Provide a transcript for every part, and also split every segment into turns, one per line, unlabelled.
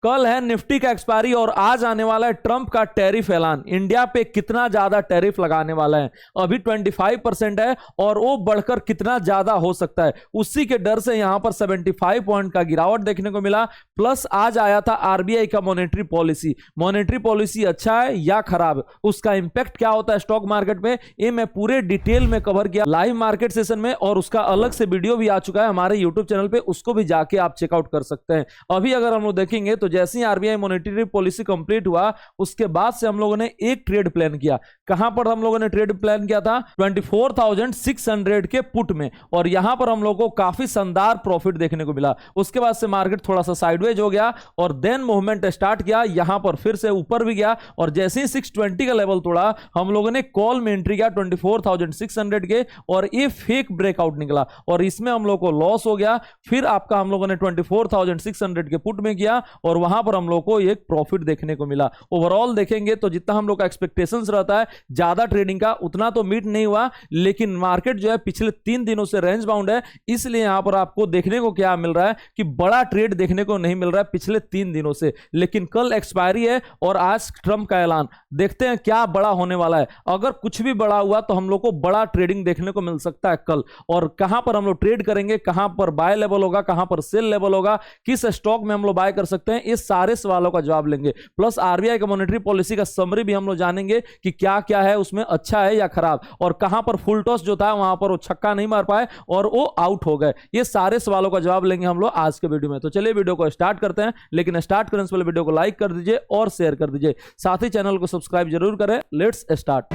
कल है निफ्टी का एक्सपायरी और आज आने वाला है ट्रंप का टैरिफ ऐलान। इंडिया पे कितना ज्यादा टैरिफ लगाने वाला है, अभी 25% है और वो बढ़कर कितना ज्यादा हो सकता है, उसी के डर से यहां पर 75 पॉइंट का गिरावट देखने को मिला। प्लस आज आया था आरबीआई का मॉनेटरी पॉलिसी अच्छा है या खराब, उसका इंपैक्ट क्या होता है स्टॉक मार्केट में, ये मैं पूरे डिटेल में कवर किया लाइव मार्केट सेशन में, और उसका अलग से वीडियो भी आ चुका है हमारे यूट्यूब चैनल पे, उसको भी जाके आप चेकआउट कर सकते हैं। अभी अगर हम लोग देखेंगे तो जैसे ही आरबीआई मॉनेटरी पॉलिसी कंप्लीट हुआ उसके बाद से हम लोगों ने एक ट्रेड प्लान किया। कहां पर हम लोगों ने ट्रेड प्लान किया था? 24,600 के पुट में, और यहां पर हम लोगों को काफी शानदार प्रॉफिट देखने को मिला। उसके बाद से मार्केट थोड़ा सा साइडवेज हो गया और देन मूवमेंट स्टार्ट किया, यहां पर फिर से ऊपर भी गया और जैसे ही 620 का लेवल तोड़ा हम लोगों ने कॉल में एंट्री किया 24,600 के, और ये फेक ब्रेकआउट निकला और इसमें हम लोग को लॉस हो गया। फिर आपका हम लोगों ने 24,600 के पुट में किया और वहां पर हम लोग को एक प्रॉफिट देखने को मिला। ओवरऑल देखेंगे तो जितना हम लोग का एक्सपेक्टेशंस रहता है ज्यादा ट्रेडिंग का, उतना तो मीट नहीं हुआ, लेकिन मार्केट जो है पिछले 3 दिनों से रेंज बाउंड है, इसलिए यहां पर आपको देखने को क्या मिल रहा है कि बड़ा ट्रेड देखने को नहीं मिल रहा है पिछले 3 दिनों से। लेकिन कल एक्सपायरी है और आज ट्रंप का ऐलान, देखते हैं क्या बड़ा होने वाला है। अगर कुछ भी बड़ा हुआ तो हम लोग को बड़ा ट्रेडिंग देखने को मिल सकता है कल, और कहां पर हम लोग ट्रेड करेंगे, कहां पर बाय लेवल होगा, कहां पर सेल लेवल होगा, किस स्टॉक में हम लोग बाय कर सकते हैं, इस सारे सवालों का जवाब लेंगे। प्लस आरबीआई का मॉनेटरी पॉलिसी का समरी भी हम लोग जानेंगे कि क्या क्या है उसमें, अच्छा है या खराब, और कहां पर फुल टॉस जो था वहां पर वो छक्का नहीं मार पाए और वो आउट हो गए। ये सारे सवालों का जवाब लेंगे हम लोग आज के वीडियो में। तो चलिए वीडियो को स्टार्ट करते हैं, लेकिन स्टार्ट करने से पहले वीडियो को लाइक कर दीजिए और शेयर कर दीजिए, साथ ही चैनल को सब्सक्राइब जरूर करें। Let's start.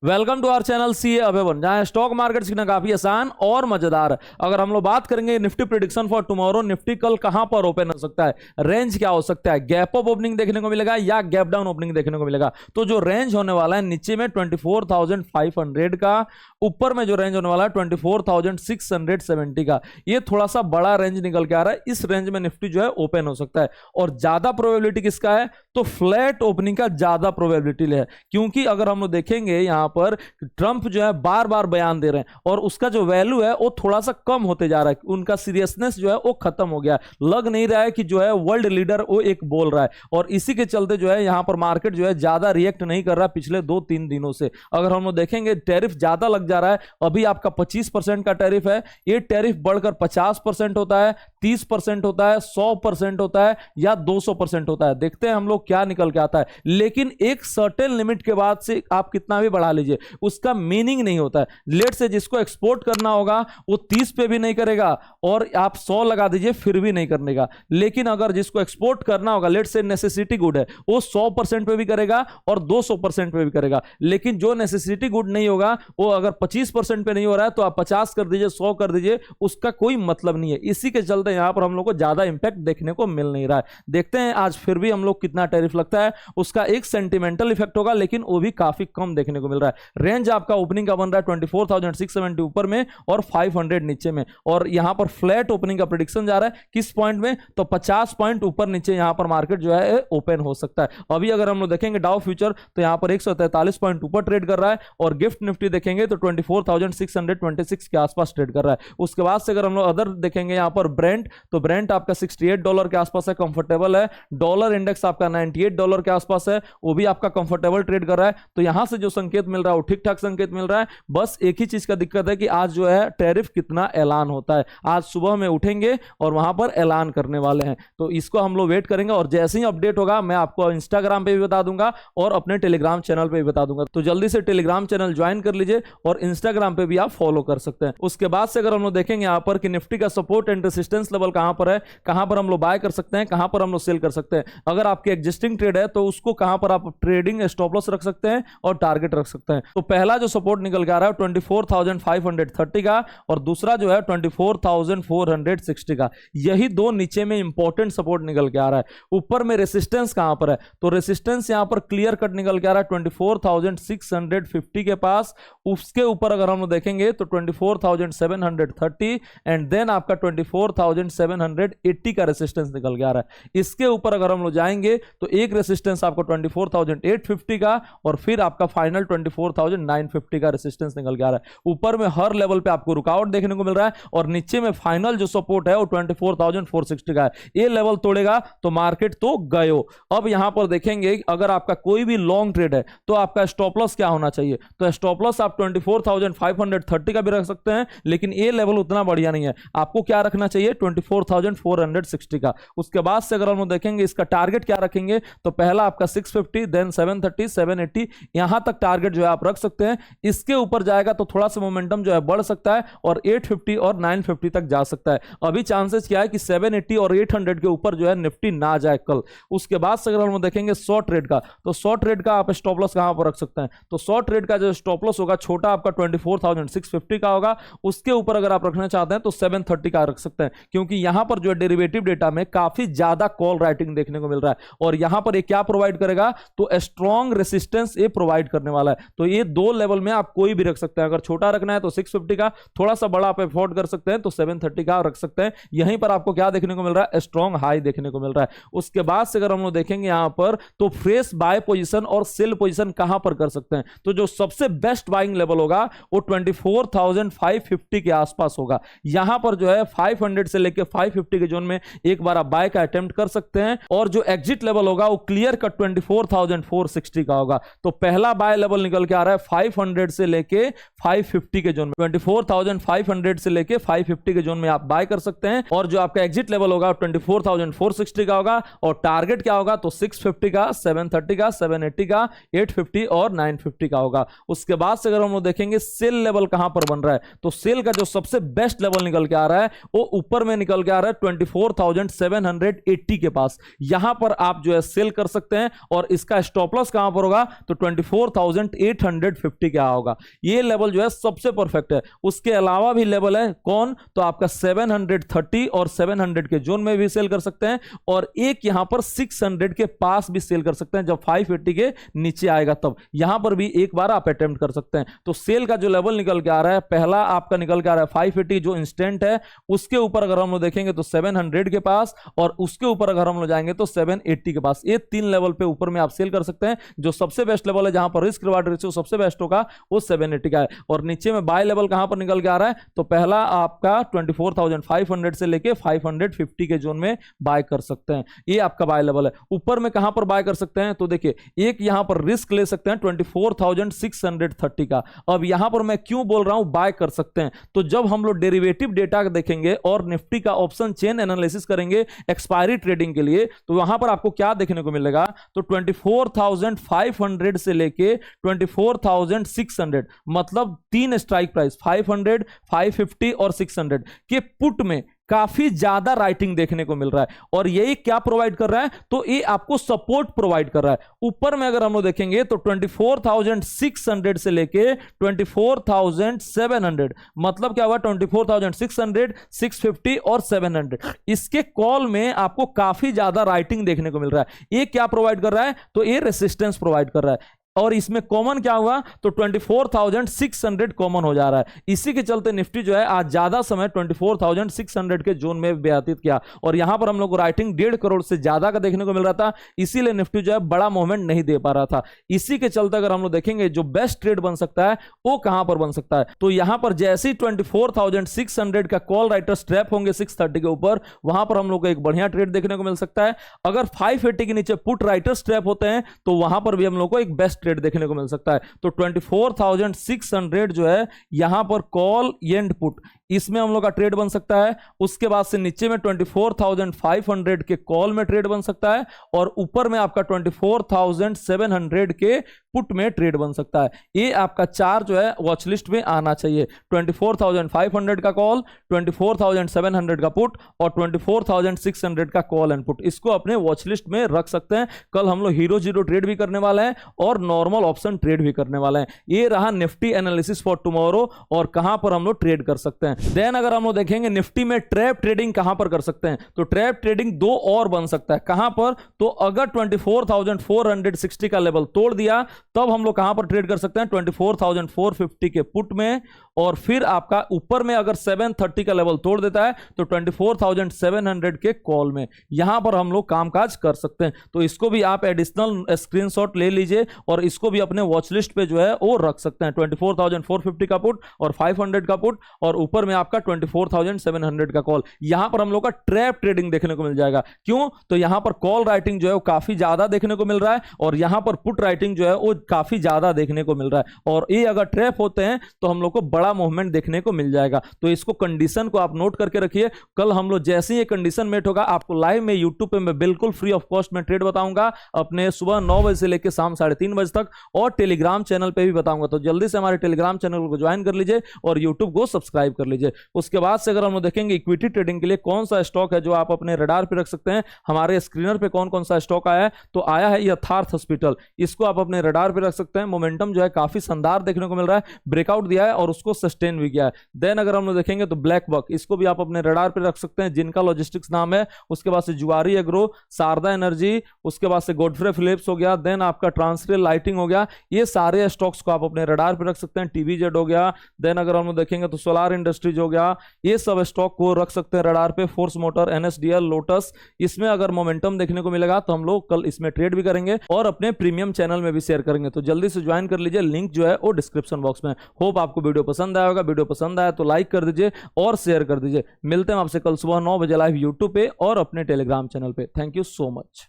Welcome to our channel CA अभेवन, जहां स्टॉक मार्केट सीखना काफी आसान और मजेदार है। अगर हम लोग बात करेंगे Nifty prediction for tomorrow, Nifty कल कहां पर ओपन हो सकता है, रेंज क्या हो सकता है, गैप अप ओपनिंग देखने को मिलेगा या गैप डाउन ओपनिंग देखने को मिलेगा। तो जो रेंज होने वाला है नीचे में 24,500 का, ऊपर में जो रेंज होने वाला है 24,670 का, ये थोड़ा सा बड़ा रेंज निकल के आ रहा है। इस रेंज में निफ्टी जो है ओपन हो सकता है, और ज्यादा प्रोबेबिलिटी किसका है, तो फ्लैट ओपनिंग का ज्यादा प्रोबेबिलिटी है, क्योंकि अगर हम लोग देखेंगे यहां पर ट्रंप जो है बार बार बयान दे रहे हैं और उसका जो वैल्यू है वो थोड़ा सा कम होते जा रहा है, उनका सीरियसनेस जो है वो खत्म हो गया, लग नहीं रहा है कि जो है वर्ल्ड लीडर वो एक बोल रहा है, और इसी के चलते जो है यहां पर मार्केट जो है ज्यादा रिएक्ट नहीं कर रहा पिछले 2-3 दिनों से। अगर हम लोग देखेंगे टैरिफ ज्यादा लग जा रहा है, अभी आपका 25% का टैरिफ है, ये टैरिफ बढ़कर 50% होता है, 30% होता है, 100% होता है या 200% होता है। देखते हैं हम लोग क्या निकल के आता है, लेकिन एक सर्टेन लिमिट के बाद से आप कितना भी बढ़ा लीजिए उसका मीनिंग नहीं होता है। लेट से जिसको एक्सपोर्ट करना होगा वो 30 पे भी नहीं करेगा और आप 100 लगा दीजिए फिर भी नहीं करने का, लेकिन अगर जिसको एक्सपोर्ट करना होगा, लेट से नेसेसिटी गुड है, वो 100% पे भी करेगा और 200% पे भी करेगा। लेकिन जो नेसेसिटी गुड नहीं होगा वो अगर 25% पे नहीं हो रहा है तो आप 50 कर दीजिए, 100 कर दीजिए, उसका कोई मतलब नहीं है। इसी के चलते यहां पर हम लोग को ज्यादा इंपैक्ट देखने को मिल नहीं रहा है। देखते हैं आज फिर भी हम लोग कितना टैरिफ लगता है, उसका एक सेंटिमेंटल इफेक्ट होगा, लेकिन वो भी काफी कम देखने को मिल रहा है। रेंज आपका ओपनिंग का बन रहा है 24,670 ऊपर में और 500 नीचे में, और यहां पर फ्लैट ओपनिंग का प्रेडिक्शन जा रहा है किस पॉइंट में, तो 50 पॉइंट ऊपर नीचे यहां पर मार्केट जो है ओपन हो सकता है। अभी अगर हम लोग देखेंगे डाउ फ्यूचर तो यहां पर 143 पॉइंट ऊपर ट्रेड कर रहा है, और गिफ्ट निफ्टी देखेंगे तो 24,626 के आसपास ट्रेड कर रहा है। उसके बाद से अगर हम लोग अदर देखेंगे यहां पर ब्रेंट, तो ब्रेंट आपका $68 के आसपास है, कंफर्टेबल है। डॉलर इंडेक्स आपका $98 के आसपास है, वो भी आपका कंफर्टेबल ट्रेड कर रहा है। तो यहां से जो संकेत मिल रहा है वो ठीक ठाक संकेत मिल रहा है। बस एक ही चीज का दिक्कत है कि आज जो है टैरिफ कितना ऐलान होता है, आज सुबह में उठेंगे और वहां पर ऐलान करने वाले हैं, तो इसको हम लोग वेट करेंगे, और जैसे ही अपडेट होगा मैं आपको इंस्टाग्राम पे भी बता दूंगा और अपने टेलीग्राम चैनल पे भी बता दूंगा। तो जल्दी से टेलीग्राम चैनल ज्वाइन कर लीजिए और इंस्टाग्राम पे भी आप फॉलो कर सकते हैं। उसके बाद से अगर हम लोग देखेंगे यहां पर कि निफ्टी का सपोर्ट एंड रेजिस्टेंस लेवल कहां पर है, कहां पर हम लोग बाय कर सकते हैं, कहां पर हम लोग सेल कर सकते हैं। अगर आपकी एग्जिस्टिंग ट्रेड है तो उसको कहां पर आप ट्रेडिंग स्टॉप लॉस रख सकते हैं और टारगेट रख सकते हैं। तो पहला जो सपोर्ट निकल के आ रहा है 24,530 का, और दूसरा जो है 24,460 का। यही दो नीचे में इंपॉर्टेंट सपोर्ट निकल के आ रहा है। ऊपर में रेसिस्टेंस कहां पर है, तो रेसिस्टेंस यहां पर क्लियर कट निकल के आ रहा है 24,650 के पास। उसके ऊपर अगर हम देखेंगे तो 24,730 एंड देन आपका 24,780 का रेसिस्टेंस निकल के आ रहा है। इसके ऊपर अगर हम लोग जाएंगे तो एक रेसिस्टेंस आपको 24,850 का, और फिर आपका फाइनल 24,950 का रेसिस्टेंस निकल के आ रहा है। ऊपर में हर लेवल पे आपको रुकावट देखने को मिल रहा है और नीचे में फाइनल जो सपोर्ट है वो 24,460 का है। ये लेवल तोड़ेगा तो मार्केट तो गयो। अब यहां पर देखेंगे अगर आपका कोई भी लॉन्ग ट्रेड है तो आपका स्टॉप लॉस क्या होना चाहिए, तो स्टॉप लॉस आप 24,530 का भी रख सकते हैं, लेकिन ये लेवल उतना बढ़िया नहीं है। आपको क्या रखना चाहिए, 24,460 का। उसके बाद से अगर हम देखेंगे इसका टारगेट क्या रखेंगे, तो पहला आपका 650, देन 730, 780, यहां तक टारगेट जो है आप रख सकते हैं। इसके ऊपर जाएगा तो थोड़ा सा मोमेंटम जो है बढ़ सकता है और 850 और 950 तक जा सकता है। अभी चांसेस क्या है कि 780 और 800 के ऊपर जो है निफ्टी ना जाए कल। उसके बाद से अगर हम देखेंगे शॉर्ट ट्रेड का, तो शॉर्ट ट्रेड का आप स्टॉप लॉस कहां पर रख सकते हैं, तो शॉर्ट ट्रेड का जो स्टॉप लॉस होगा छोटा आपका 24,650 का होगा। उसके ऊपर अगर आप रखना चाहते हैं तो 730 का रख सकते हैं, क्योंकि यहां पर जो है डेरिवेटिव डेटा में काफी ज्यादा कॉल राइटिंग देखने को मिल रहा है और यहां पर ये क्या प्रोवाइड करेगा, तो स्ट्रॉन्ग रेसिस्टेंस ये प्रोवाइड करने वाला है। तो ये दो लेवल में आप कोई भी रख सकते हैं। अगर छोटा रखना है तो 650 का, थोड़ा सा बड़ा आप अफोर्ड कर सकते हैं तो 730 का रख सकते हैं। यहीं पर आपको क्या देखने को मिल रहा है, स्ट्रॉन्ग हाई देखने को मिल रहा है। उसके बाद से अगर हम लोग देखेंगे यहां पर, तो फ्रेश बाय पोजीशन और सेल पोजीशन कहां पर कर सकते हैं, तो जो सबसे बेस्ट बाइंग लेवल होगा वो 24,550 के आसपास होगा। यहां पर जो है 500 से लेकर 550 के जोन में एक बार आप बाय का अटेम्प्ट कर सकते हैं और जो एग्जिट लेवल होगा वो क्लियर कट 24,460 का होगा। तो पहला बाय लेवल निकल के आ रहा है 500 से लेके 550 के जोन में, 24,500 से लेके 550 के जोन में आप बाय कर सकते हैं और जो आपका एग्जिट लेवल होगा 24,460 का होगा और टारगेट क्या होगा, तो 650 का, 730 का, 780 का, 850 और 950 का होगा। उसके बाद से अगर हम लोग देखेंगे सेल लेवल कहां पर बन रहा है, तो सेल का जो सबसे बेस्ट लेवल निकल के आ रहा है वो ऊपर में निकल के आ रहा है 24,780 के पास। यहां पर आप जो है सेल कर सकते हैं और इसका स्टॉप लॉस कहां पर होगा, तो 24,850 क्या होगा। ये लेवल जो है सबसे परफेक्ट है। उसके अलावा भी लेवल है कौन, तो आपका 730 और 700 के जोन में भी सेल कर सकते हैं और एक यहां पर 600 के पास भी सेल कर सकते हैं। जब 580 के नीचे आएगा तब यहां पर भी एक बार आप अटेम्प्ट कर सकते हैं। तो सेल का जो लेवल निकल के आ रहा है, पहला आपका निकल के आ रहा है 580 जो इंस्टेंट है, उसके ऊपर अगर हम लोग देखेंगे तो 700 के पास और उसके ऊपर अगर हम लोग जाएंगे तो 780 के पास। ये तीन लेवल पे ऊपर में आप सेल कर सकते हैं। जो सबसे बेस्ट लेवल है जहां पर रिस्क रिवार्ड रेशियो सबसे बेस्ट होगा वो 780 का है। और नीचे में बाय लेवल कहां पर निकल के आ रहा है, तो पहला आपका 24,500 से लेके 550 के जोन में बाय कर सकते हैं। ये आपका बाय लेवल है। ऊपर में कहां पर बाय कर सकते हैं, तो देखिए एक यहां पर रिस्क ले सकते हैं 24,630 का। अब यहां पर मैं क्यों बोल रहा हूं बाय कर सकते हैं, तो जब हम लोग डेरिवेटिव डेटा देखेंगे और निफ्टी का ऑप्शन चेन एनालिसिस करेंगे एक्सपायरी ट्रेडिंग के लिए, तो वहां पर आपको क्या देखने को मिलेगा, तो 24,500 से लेके 24,600 मतलब तीन स्ट्राइक प्राइस 500, 550 और 600 के पुट में काफी ज्यादा राइटिंग देखने को मिल रहा है और यही क्या प्रोवाइड कर रहा है, तो ये आपको सपोर्ट प्रोवाइड कर रहा है। ऊपर में अगर हम लोग देखेंगे तो 24,600 से लेके 24,700 मतलब क्या हुआ, 24,600, 650 और 700 इसके कॉल में आपको काफी ज्यादा राइटिंग देखने को मिल रहा है। ये क्या प्रोवाइड कर रहा है, तो ये रेसिस्टेंस प्रोवाइड कर रहा है और इसमें कॉमन क्या हुआ, तो 24,600 कॉमन हो जा रहा है। इसी के चलते निफ्टी जो है आज ज्यादा समय 24,600 के जोन में व्यतीत किया और यहां पर हम लोग को राइटिंग 1.5 करोड़ से ज्यादा का देखने को मिल रहा था, इसीलिए निफ्टी जो है बड़ा मूवमेंट नहीं दे पा रहा था। इसी के चलते अगर हम लोग देखेंगे जो बेस्ट ट्रेड बन सकता है वो कहां पर बन सकता है, तो यहां पर जैसे ही 24,600 का कॉल राइटर स्ट्रैप होंगे 630 के ऊपर, वहां पर हम लोग को एक बढ़िया ट्रेड देखने को मिल सकता है। अगर 580 के नीचे पुट राइटर स्ट्रैप होते हैं तो वहां पर भी हम लोग को एक बेस्ट ट्रेड देखने को मिल सकता है। तो 24,600 जो है यहां पर कॉल एंड पुट इसमें हम लोग का ट्रेड बन सकता है। उसके बाद से नीचे में 24,500 के कॉल में ट्रेड बन सकता है और ऊपर में आपका 24,700 के पुट में ट्रेड बन सकता है। ये आपका चार जो है वॉच लिस्ट में आना चाहिए, 24,500 का कॉल, 24,700 का पुट और 24,600 का कॉल एंड पुट। इसको अपने वॉच लिस्ट में रख सकते हैं। कल हम लोग हीरो जीरो ट्रेड भी करने वाले हैं और नॉर्मल ऑप्शन ट्रेड भी करने वाले हैं। ये रहा निफ्टी एनालिसिस फॉर टुमारो और कहां पर हम लोग ट्रेड कर सकते हैं। देन अगर हम लोग देखेंगे निफ्टी में ट्रैप ट्रेडिंग कहां पर कर सकते हैं, तो ट्रैप ट्रेडिंग दो और बन सकता है। कहां पर, तो अगर 24,460 का लेवल तोड़ दिया तब हम लोग कहां पर ट्रेड कर सकते हैं, 24,450 के पुट में और फिर आपका ऊपर में अगर 730 का लेवल तोड़ देता है तो 24,700 के कॉल में यहां पर हम लोग कामकाज कर सकते हैं। तो इसको भी आप एडिशनल स्क्रीनशॉट ले लीजिए और इसको भी अपने वॉच लिस्ट पे जो है वो रख सकते हैं। 24,450 का पुट और 500 का पुट और ऊपर में आपका 24,700 का कॉल। यहां पर हम लोग का ट्रैप ट्रेडिंग देखने को मिल जाएगा। क्यों? तो यहां पर कॉल राइटिंग जो है वो काफी ज्यादा देखने को मिल रहा है और यहां पर पुट राइटिंग जो है वो काफी ज्यादा देखने को मिल रहा है और ये अगर ट्रैप होते हैं तो हम लोग को बड़ा मूवमेंट देखने को मिल जाएगा। तो इसको कंडीशन को आप नोट करके रखिए। कल हम लोग जैसे ही ये कंडीशन मेट होगा आपको लाइव में यूट्यूब पे मैं बिल्कुल फ्री ऑफ कॉस्ट में ट्रेड बताऊंगा अपने सुबह 9 बजे से लेकर शाम 3:30 बजे तक और टेलीग्राम चैनल पे भी बताऊंगा। तो जल्दी से हमारे टेलीग्राम चैनल को ज्वाइन कर लीजिए और यूट्यूब को सब्सक्राइब कर लीजिए। उसके बाद से अगर हम लोग देखेंगे इक्विटी ट्रेडिंग के लिए कौन सा स्टॉक है जो आप अपने रडार पे रख सकते हैं, हमारे स्क्रीनर पे कौन कौन सा स्टॉक आया है, तो आया है यथार्थ हॉस्पिटल। इसको आप अपने रडार पे रख सकते हैं। मोमेंटम जो है काफी शानदार देखने को मिल रहा है, ब्रेकआउट दिया है और उसको सस्टेन भी किया है। देन अगर हम लोग देखेंगे तो ब्लैक बक, इसको भी आप अपने रडार पे रख सकते हैं। जिनका लॉजिस्टिक्स नाम है, उसके बाद से जुआरी एग्रो, शारदा एनर्जी, उसके बाद से गॉडफ्रे फिलिप्स हो गया, देन आपका ट्रांसरेल लाइटिंग हो गया। ये सारे स्टॉक्स को आप अपने रडार पे रख सकते हैं। टीवीजेड हो गया, देन अगर हम लोग देखेंगे तो सोलार इंडस्ट्रीज हो गया, ये सब स्टॉक को रख सकते हैं रडार पे। फोर्स मोटर, एनएसडीएल, लोटस, इसमें अगर मोमेंटम देखने को मिलेगा तो हम लोग कल इसमें ट्रेड भी करेंगे और अपने प्रीमियम चैनल में भी शेयर करेंगे। तो जल्दी से ज्वाइन कर लीजिए, लिंक जो है वो डिस्क्रिप्शन बॉक्स में। होप आपको वीडियो पसंद आया होगा। वीडियो पसंद आया तो लाइक कर दीजिए और शेयर कर दीजिए। मिलते हैं आपसे कल सुबह 9 बजे लाइव यूट्यूब पे और अपने टेलीग्राम चैनल पे। Thank you so much.